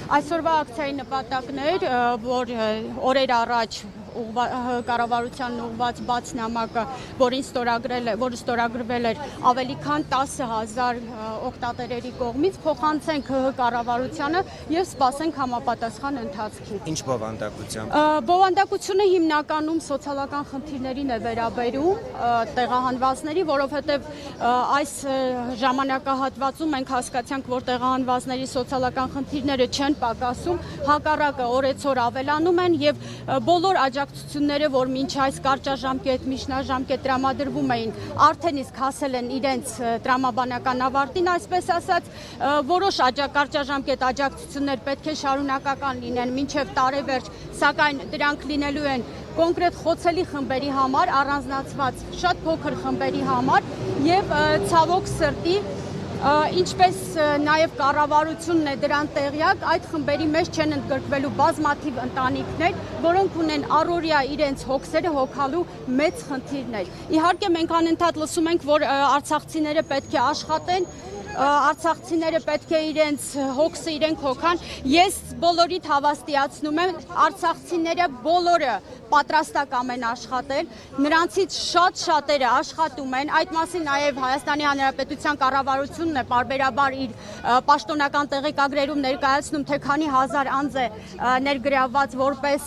Այսօրվա ակցիայի նպատակն էր, որ օրեր առաջ կառավարությանն ուղղված բաց նամակը, որը ստորագրվել էր ավելի քան 10,000 օգտատերերի կողմից, փոխանցենք ՀՀ կառավարությանը եւ սպասենք համապատասխան ընթացքի։ Ինչ բովանդակությամբ։ Բովանդակությունը հիմնականում սոցիալական խնդիրներին է վերաբերում, տեղահանվածների, որովհետեւ այս ժամանակահատվածում մենք հասկացանք, որ տեղահանվածների սոցիալական խնդիրները չեն պակասում, հակառակը օրեցօր ավելանում են եւ բոլոր աջակցությունները, որ մինչ այս կարճաժամկետ, միջնաժամկետ տրամադրվում էին, արդեն իսկ հասել են իրենց տրամաբանական ավարտին, այսպես ասած, որոշ կարճաժամկետ աջակցություններ պետք է շարունակական լինեն մինչև տարեվերջ, սակայն դրանք լինելու են կոնկրետ խոցելի խմբերի համար, առանձնացված շատ փոքր խմբերի համար եւ ցավոք սրտի ինչպես նաև կառավարությունն է դրան տեղյակ, այդ խմբերի մեջ չեն ընդգրկվելու բազմաթիվ ընտանիքներ, որոնք ունեն առօրյա իրենց հոգսերը հոգալու մեծ խնդիրներ։ Իհարկե մենք անընդհատ լսում ենք, որ արցախցիները պետք է աշխատեն, արցախցիները պետք է իրենց հոգսը իրենք հոգան։ Ես բոլորիդ հավաստիացնում եմ, արցախցիները բոլորը պատրաստակամ են աշխատել, նրանցից շատերը աշխատում են, այդ մասին նաև Հայաստանի Հանրապետության կառավարությունն է պարբերաբար իր պաշտոնական տեղեկագրերում ներկայացնում, թե քանի հազար անձ է ներգրավված որպես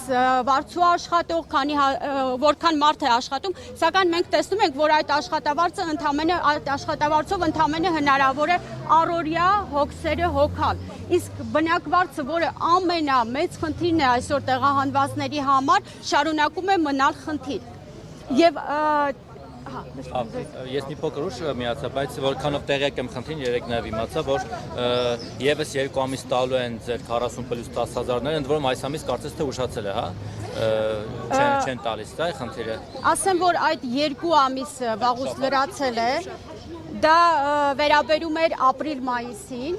վարձու աշխատող, որքան մարդ է աշխատում, սակայն մենք տեսնում ենք, որ այդ աշխատավարձով ընդամենը հնարավոր է առօրյա հոգսերը հոգալ։ Իսկ բնակվարձը, որը ամենամեծ խնդիրն է այսօր տեղահանվածների համար, շարունակում է մնալ խնդիր։ Եվ Ես մի փոքր ուշ միացա, բայց որքանով տեղյակ եմ խնդրին, երեք նաև իմացա, որ եւս 2 ամիս տալու են ձեր 40+10,000-ները, ընդ որում այս ամիս կարծես թե ուշացել է, հա։ Չեն տալիս, դա է խնդիրը։ Ասեմ, որ այդ 2 ամիսը վաղուց լրացել է, դա վերաբերում էր ապրիլ-մայիսին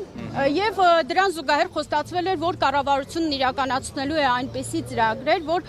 եւ դրան զուգահեռ խոստացվել էր, որ կառավարությունն իրականացնելու է այնպիսի ծրագրեր, որ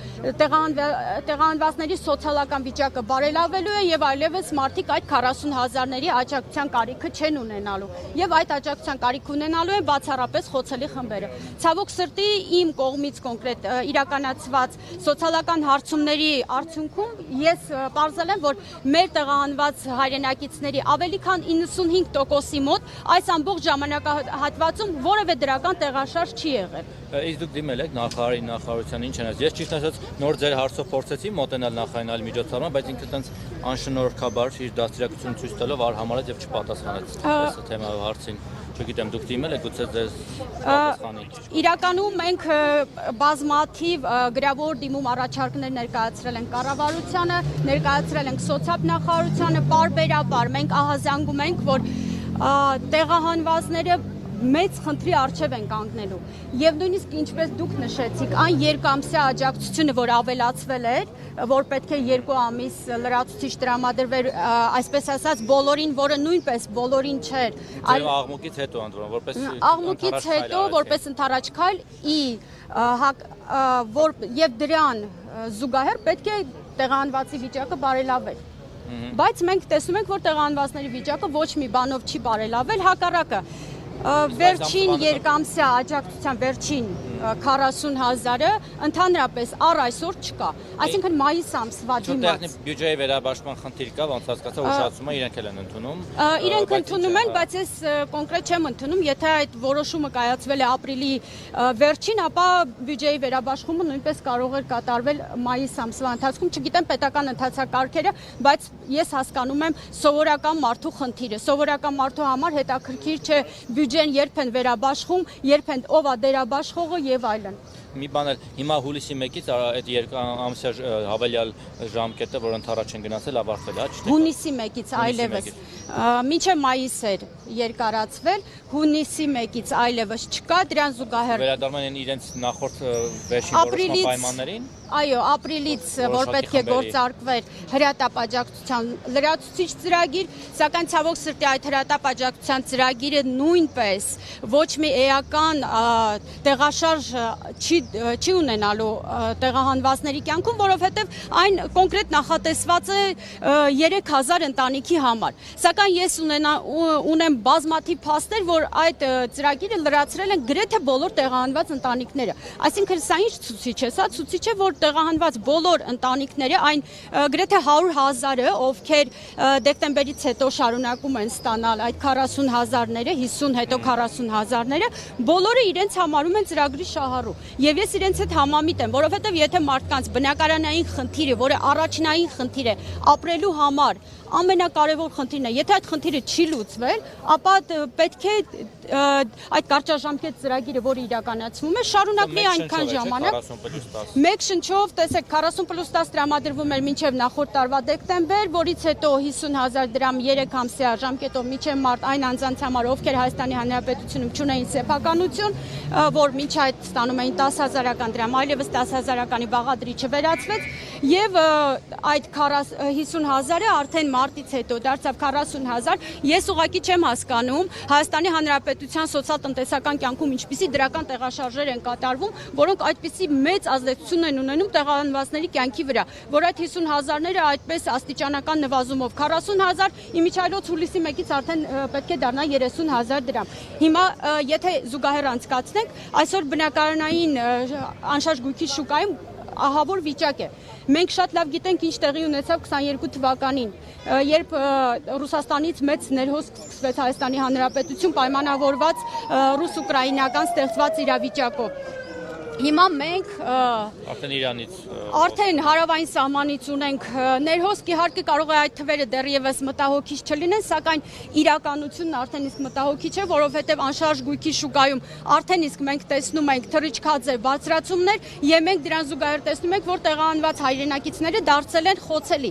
տեղահանվածների սոցիալական վիճակը բարելավելու է եւ այլևս մարդիկ այդ 40,000-ների աջակցության կարիքը չեն ունենալու եւ այդ աջակցության կարիք ունենալու է բացառապես խոցելի խմբերը։ Ցավոք սրտի իմ կողմից կոնկրետ իրականացված սոցիալական հարցումների արդյունքում ես պարզել եմ, որ մեր տեղահանված հայրենակիցների ավելի քան 95%-ի մոտ այս ամբողջ ժամանակահատվածում որևէ դրական տեղաշարժ չի եղել։ Իսկ դուք դիմել եք նախարարության ինչ են ասել։ Ես ճիշտ ասած նոր ձեր հարցով փորձեցի մոտենալ նախարարին միջոցառման, բայց ինքը տենց անշնորհքաբար իր դաստիարակությունը ցույց տալով արհամարեց եւ չպատասխանեց այս թեմայով հարցին։ Չգիտեմ, դուք դիմել եք գուցե ձեզ պատասխանի։ Իրականում մենք բազմաթիվ գրավոր դիմում առաջարկներ ներկայացրել ենք կառավարությանը, ներկայացրել ենք սոցիալ նախարարությանը, պարբերաբար մենք ահազանգում ենք, որ տեղահանվածները մեծ խնդրի առջև են կանգնելու եւ նույնիսկ ինչպես դուք նշեցիք, այն երկամսյա աջակցությունը, որ ավելացվել էր, որ պետք է 2 ամիս լրացուցիչ տրամադրվեր, այսպես ասած բոլորին, որը նույնպես բոլորին չէր, այլ աղմուկից հետո ընդ որում որպես աղմուկից հետո որպես ընդառաջ քայլ եւ դրան զուգահեռ պետք է տեղահանվածի վիճակը բարելավեր։ Բայց մենք տեսնում ենք, որ տեղահանվածների վիճակը ոչ մի բանով չի բարելավել, հակառակը վերջին երկամսյա աջակցության վերջին 40,000-ը ընդհանրապես առ այսօր չկա, այսինքն մայիս ամսվա դիմաց։ Բյուջեի վերաբաշխման խնդիր կա, ոնց հասկացա, ուշացումը իրենք էլ են ընդունում։ Իրենք ընդունում են, բայց ես կոնկրետ չեմ ընդունում, եթե այդ որոշումը կայացվել է ապրիլի վերջին, ապա բյուջեի վերաբաշխումը նույնպես կարող էր կատարվել մայիս ամսվա ընթացքում, չգիտեմ պետական ընթացակարգերը, բայց ես հասկանում եմ սովորական մարդու խնդիրը, սովորական մարդու համար հետաքրքիր չէ բյուջեն երբ են վերաբաշխում, երբ են ով է դերաբաշխողը եւ այլն։ Մի բան էլ հիմա հուլիսի 1-ից այդ 2 ամսյա հավելյալ ժամկետը, որ ընդառաջ են գնացել, ավարտվել է, չէ՞։ Հունիսի 1-ից այլևս մինչև մայիս էր երկարացվել, հունիսի 1-ից այլևս չկա, դրան զուգահեռ վերադառնում են իրենց նախորդ վերջին որոշման պայմաններին։ Այո, ապրիլից որ պետք է գործարկվեր հրատապ-աջակցության լրացուցիչ ծրագիր, սակայն ցավոք սրտի այդ հրատապ-աջակցության ծրագիրը նույնպես ոչ մի էական տեղաշարժ չի ունենալու տեղահանվածների կյանքում, որովհետև այն կոնկրետ նախատեսված է 3000 ընտանիքի համար։ Սակայն ես ունեմ բազմաթիվ փաստեր, որ այդ ծրագիրը լրացրել են գրեթե բոլոր տեղահանված ընտանիքները։ Այսինքն սա ինչ ցուցիչ է, սա ցուցիչ է, որ տեղահանված բոլոր ընտանիքները, այն գրեթե 100,000-ը, ովքեր դեկտեմբերից հետո շարունակում են ստանալ այդ 40,000-ները, 50 հետո 40,000-ները, բոլորը իրենց համարում են ծրագրի շահառու։ Եվ ես իրենց հետ համամիտ եմ, որովհետև եթե մարդկանց բնակարանային խնդիրը, որը առաջնային խնդիր է, ապրելու համար ամենակարևոր խնդիրն է, եթե այդ խնդիրը չի լուծվել, ապա պետք է այդ կարճաժամկետ ծրագիրը, որը իրականացվում է, շարունակվի այնքան ժամանակ։ Մեկ շնչով, տեսեք, 40+10 տրամադրվում էր մինչև նախորդ տարվա դեկտեմբեր, որից հետո 50,000 դրամ 3 ամսյա ժամկետով մինչև մարտ այն անձանց համար, ովքեր Հայաստանի Հանրապետությունում չունեին սեփականություն, որ մինչ այդ ստանում էին 10,000 դրամ, այլևս 10,000-ականի բաղադրիչը չվերացվեց, եւ այդ 50,000-ը արդեն մարտից հետո դարձավ 40,000։ Ես ուղղակի չեմ հասկանում Հայաստանի Հանրապետության սոցիալ-տնտեսական կյանքում ինչպիսի դրական տեղաշարժեր են կատարվում, որոնք այդպիսի մեծ ազդեցություն են ունենում տեղահանվածների կյանքի վրա, որ այդ 50,000-ները այդպես աստիճանական նվազումով 40,000, իմիջիայլոց հուլիսի 1-ից արդեն պետք է դառնա 30,000 դրամ։ Հիմա եթե զուգահեռ անցկացնենք, այսօր բնակարանային անշարժ գույքի շուկայում ահավոր վիճակ է։ Մենք շատ լավ գիտենք ինչ տեղի ունեցավ 22 թվականին, երբ Ռուսաստանից մեծ ներհոսք սկսվեց Հայաստանի Հանրապետություն պայմանավորված ռուս-ուկրաինական ստեղծված իրավիճակով։ Հիմա մենք արդեն հարավային սահմանից ունենք ներհոսք, իհարկե կարող է այդ թվերը դեռևս մտահոգիչ չլինեն, սակայն իրականությունն արդեն իսկ մտահոգիչ է, որովհետև անշարժ գույքի շուկայում արդեն իսկ մենք տեսնում ենք թռիչքաձև բարձրացումներ, եւ մենք դրան զուգահեռ տեսնում ենք, որ տեղահանված հայրենակիցները դարձել են խոցելի։